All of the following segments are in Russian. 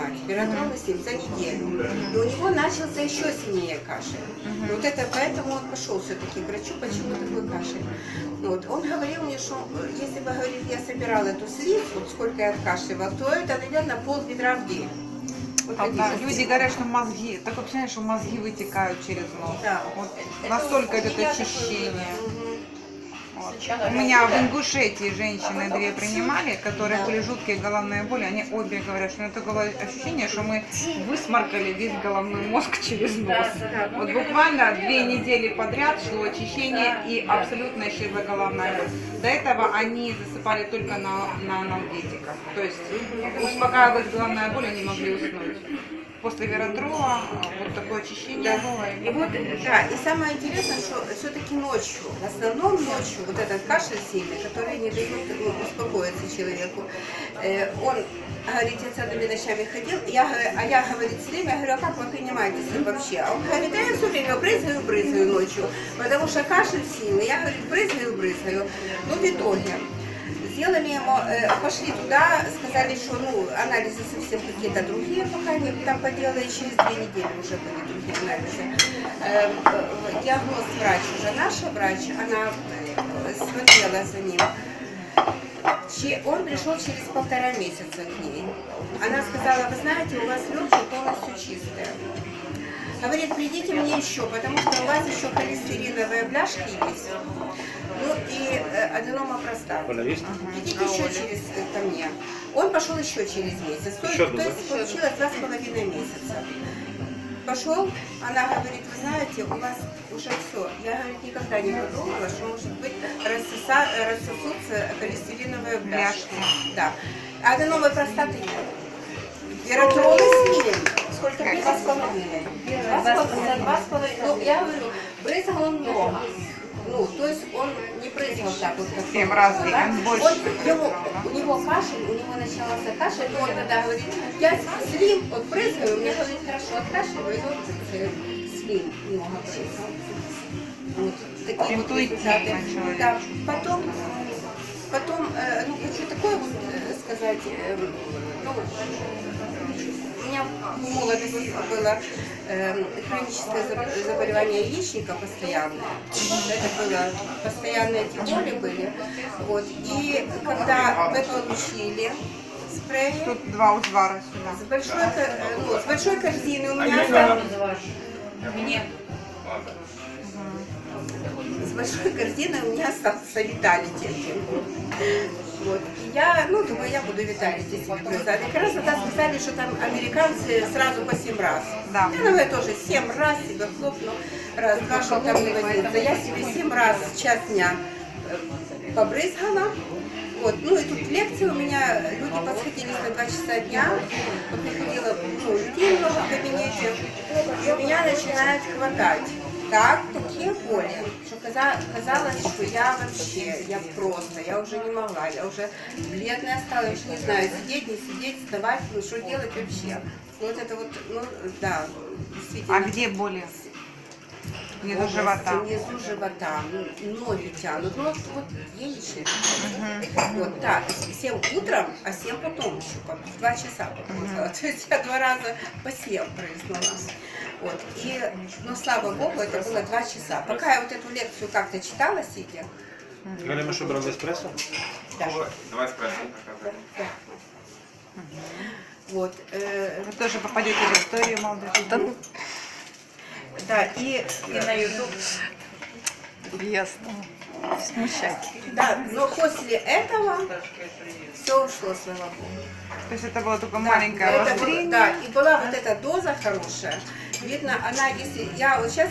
принимать. Вератрол Слим за неделю. И у него начался еще сильнее кашель. Вот это поэтому он пошел все-таки к врачу, почему такой кашель. Вот. Он говорил мне, что если бы, говорит, я собирала эту слизь, вот сколько я откашливала, то это, наверное, пол-ведра в день. Вот Да, люди говорят, что мозги, такое впечатление, что мозги вытекают через нос. Да. Вот настолько идет очищение. Вот. У меня в Ингушетии женщины две принимали, которые были жуткие головные боли. Они обе говорят, что у меня такое ощущение, что мы высморкали весь головной мозг через нос. Вот буквально 2 недели подряд шло очищение и абсолютно исчезла головная боль. До этого они засыпали только на анальгетиках. То есть успокаивалась головная боль, они могли уснуть. После вератрола вот такое очищение было. И вот, да, и самое интересное, что все-таки ночью, в основном ночью, вот этот кашель сильный, который не дает успокоиться человеку, он, говорит, я целыми ночами ходил, я, говорит, все время, я говорю, а как вы принимаете вообще? А он говорит, а я все время брызгаю ночью, потому что кашель сильный, я, говорит, брызгаю. Ну, в итоге сделали ему, пошли туда, сказали, что ну, анализы совсем какие-то другие, пока они там поделали, через 2 недели уже были другие анализы. Диагноз врач, уже наша врач, она смотрела за ним. Он пришел через 1,5 месяца к ней. Она сказала, вы знаете, у вас легкие полностью чистые. Говорит, придите мне еще, потому что у вас еще холестериновые бляшки есть. Ну и аденома простаты. Придите еще ко мне. Он пошел еще через месяц. То есть получилось 2,5 месяца. Пошел, она говорит, вы знаете, у вас уже все. Я, говорит, никогда не подумала, что может быть рассосутся холестериновые бляшки. Да. Аденомы простаты нет. Вератрол Слим. Сколько? 2,5. 2,5. Ну, я говорю, брызгал он много. Ну, то есть он не брызгал так вот, как 7 раз в день, да? больше. У него кашель, у него начался кашель, но он тогда говорит, я Слим, вот брызгаю, мне говорит, хорошо, откашливаю, и вот Слим много брызгал. Вот такие вот результаты. Да, потом, ну, хочу такое вот сказать, ну, у меня в молодости было хроническое заболевание яичника постоянное. Это было постоянные эти боли были. Вот. И когда вы получили спрей, Тут 2 узвара сюда. с большой корзины у меня осталось. С большой корзиной у меня остался Виталити. Вот. И я, ну, думаю, я буду Виталити себе брызгать. Как раз тогда сказали, что там американцы сразу по 7 раз. Да. Я, наверное, тоже 7 раз себе хлопну, раз, кашель там не возится. Я себе 7 раз в час дня побрызгала. Вот. Ну и тут лекции у меня, люди подсходились на 2 часа дня, приходило, ну, людей много в кабинете, и у меня начинает хватать. Так, такие боли, что казалось, что я вообще, я уже не могла, я уже бледная стала, я уже не знаю, сидеть, не сидеть, вставать, ну что делать вообще. Ну вот это вот, ну да, действительно. А где боли? Внизу живота. Внизу живота, ноги тянут, ну вот яичник. Вот, да, 7 утром, а 7 потом еще, в 2 часа потом. То есть я 2 раза по 7 прыснула. Вот. И, ну, слава богу, это было 2 часа. Пока я вот эту лекцию как-то читала, сидя. Галя, мы что, брали эспрессо? Да. Давай эспрессо. Да. Вот. Вы тоже попадете в историю молодых людей. Да, и на YouTube. Ясно. Смущать. да, но после этого все ушло, слава богу. То есть это было только Да, маленькое это обострение? было, да, и была вот эта доза хорошая. Видно, она, если я вот сейчас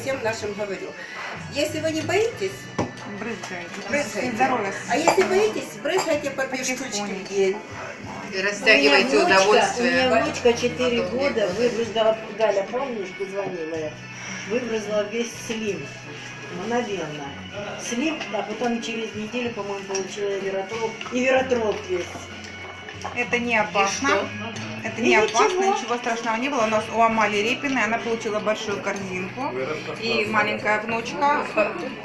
всем нашим говорю, если вы не боитесь, брызгайте. Здоровье. А если боитесь, брызгайте по 2 штучки в день. И растягивайте удовольствие. У меня внучка 4 года выбрызгала, Галя, помнишь, позвонила я, выбрызгала весь Слим, мгновенно. Слим, а потом через неделю, по-моему, получила вератрол, и вератрол весь. Это не опасно. Это не опасно, ничего страшного не было. У нас у Амали Репиной она получила большую корзинку. И маленькая внучка,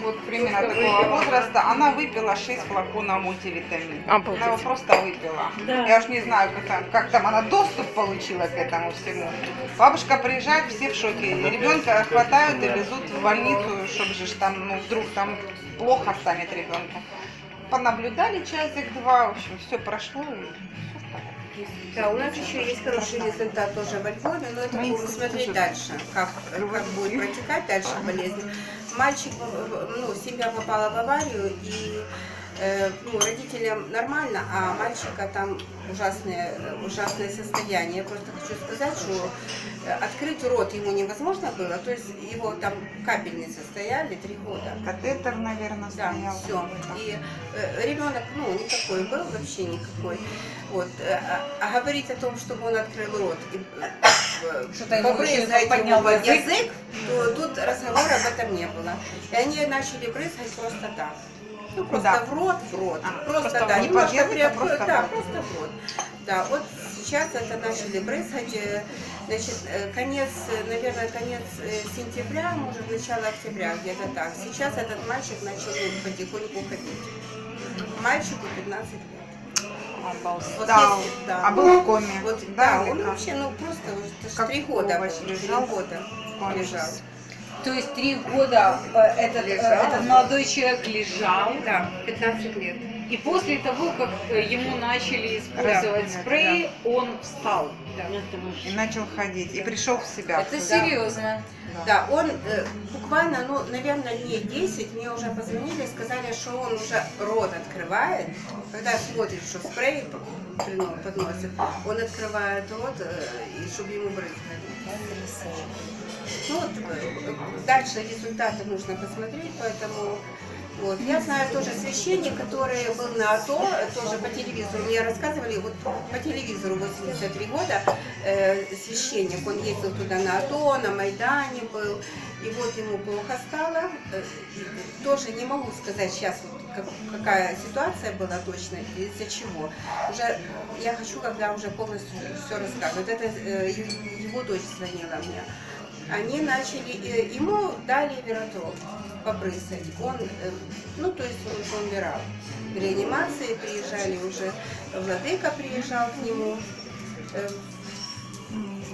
вот примерно такого возраста, она выпила 6 флаконов мультивитамина. Она его просто выпила. Да. Я уж не знаю, как там она доступ получила к этому всему. Бабушка приезжает, все в шоке. Ребенка хватают и везут в больницу, чтобы же там, ну, вдруг там плохо станет ребенку. Понаблюдали часик-два, в общем, все прошло. И Да, у нас еще есть хороший результат тоже во Львове, но это будем смотреть дальше, как будет протекать дальше болезнь. Мальчик, ну, семья попала в аварию, и ну, родителям нормально, а мальчика там ужасное состояние. Я просто хочу сказать, что открыть рот ему невозможно было, то есть его там капельницы стояли 3 года. катетер, наверное, Да, стоял. все. И ребенок, ну, никакой был, вообще никакой. Вот. А говорить о том, чтобы он открыл рот и Что-то ему побрызгать еще поднял ему под язык. язык, то тут разговора об этом не было. И они начали брызгать просто так. Ну, просто Куда? в рот. Просто просто да, не немножко под язык, а приоткрыть, просто в да, рот. просто в рот. Да, вот сейчас это начали брызгать. Значит, наверное, конец сентября, может, начало октября, где-то так. Сейчас этот мальчик начал потихоньку ходить. Мальчику 15 лет. Вот Да, если- да. а был в коме. Вот, Да, да, или он как? вообще, ну, просто Как 3 года. овощ был, лежал? 3 года коме. лежал. То есть 3 года этот молодой человек лежал, Да, 15 лет. и после того, как ему начали использовать Да, спрей, он встал. И начал ходить. И пришел в себя. Это серьезно. Да, он буквально, ну, наверное, дней 10 мне уже позвонили, сказали, что он уже рот открывает. Когда смотрит, что спрей подносит, он открывает рот, и чтобы ему брызгали. Ну, вот, дальше результаты нужно посмотреть, поэтому... Вот. Я знаю тоже священник, который был на АТО, тоже по телевизору, мне рассказывали, вот по телевизору 83 года, священник, он ездил туда на АТО, на Майдане был, и вот ему плохо стало. Тоже не могу сказать сейчас, вот, какая ситуация была точно, из-за чего. Уже я хочу, когда уже полностью все рассказывать. Это его дочь звонила мне. Они начали, ему дали вератрол побрызгать. Он, ну, то есть он уже умирал. В реанимации приезжали уже, владыка приезжал к нему,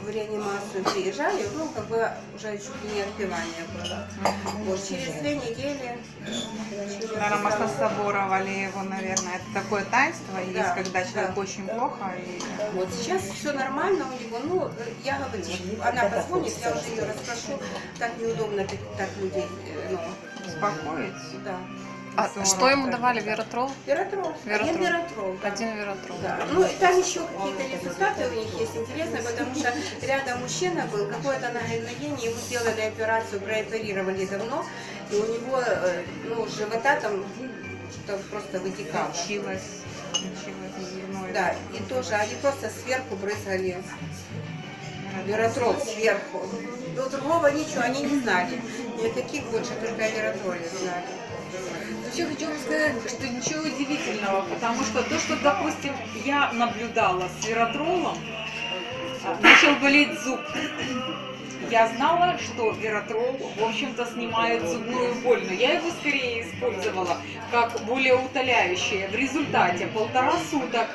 в реанимацию приезжали, ну, как бы уже чуть ли не отпевание было. Вот, через 2 недели... Наверное, маслособоровали его, наверное. Это такое таинство есть, Да, когда человек да. очень плохо. И... Вот сейчас все нормально у него, ну, я говорю, она позвонит, я уже ее расспрошу, так неудобно так людей, ну, Успокоить. да. А Здорово. что ему давали? Вератрол? Вератрол. Вератрол. Один вератрол. Да. Один вератрол. Да. Ну, и там еще какие-то результаты у них есть интересные, потому что рядом мужчина был, какое-то нагноение, ему сделали операцию, прооперировали давно, и у него, ну, с живота там что-то просто вытекало. Училась зубной. Да, и тоже они просто сверху брызгали вератрол сверху. Но другого ничего, они не знали. Никаких больше, только о вератроле знали. Вообще хочу вам сказать, что ничего удивительного, потому что то, что, допустим, я наблюдала с вератролом, начал болеть зуб. Я знала, что вератрол, в общем-то, снимает зубную боль, но я его скорее использовала как более утоляющее. В результате 1,5 суток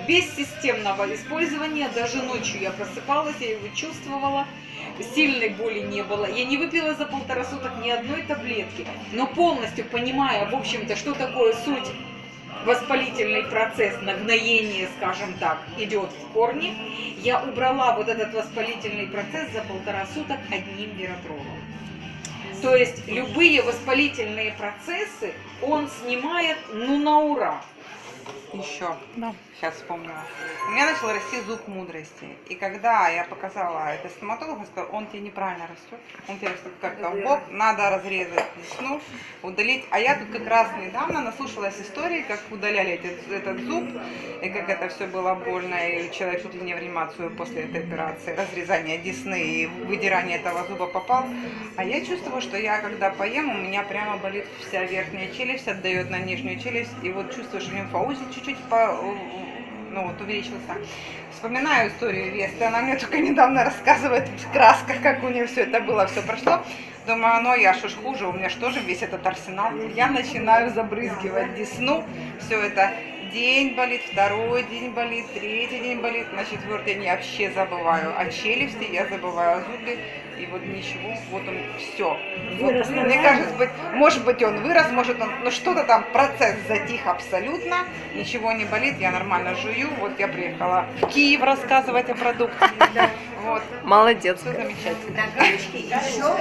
без системного использования, даже ночью я просыпалась, я его чувствовала, сильной боли не было. Я не выпила за 1,5 суток ни одной таблетки, но полностью понимая, в общем-то, что такое суть, воспалительный процесс, нагноение, скажем так, идет в корне, я убрала вот этот воспалительный процесс за 1,5 суток одним вератролом. То есть любые воспалительные процессы он снимает, ну, на ура. Еще. Да. Сейчас вспомнила. У меня начал расти зуб мудрости. И когда я показала это стоматологу, сказала, он тебе неправильно растет. Он тебе растет как-то в бок, надо разрезать десну, удалить. А я тут как раз недавно наслушалась истории, как удаляли этот зуб, и как это все было больно, и человек чуть ли не в реанимацию после этой операции, разрезания десны и выдирания этого зуба попал. А я чувствую, что я когда поем, у меня прямо болит вся верхняя челюсть, отдает на нижнюю челюсть, и вот чувствую, что лимфоузел чуть-чуть ну вот увеличился. Вспоминаю историю Весты, она мне только недавно рассказывает в красках, как у нее все это было, все прошло. Думаю, ну я что ж хуже, у меня же тоже весь этот арсенал. Я начинаю забрызгивать десну, все это. День болит, второй день болит, третий день болит, на четвертый день я вообще забываю о челюсти, я забываю о зубе, и вот ничего, вот он все. Вырос Мне нормально? кажется, может быть он вырос, может он, но что-то там, процесс затих абсолютно, ничего не болит, я нормально жую, вот я приехала в Киев рассказывать о продуктах, вот, Молодец. все замечательно. Так, девочки, еще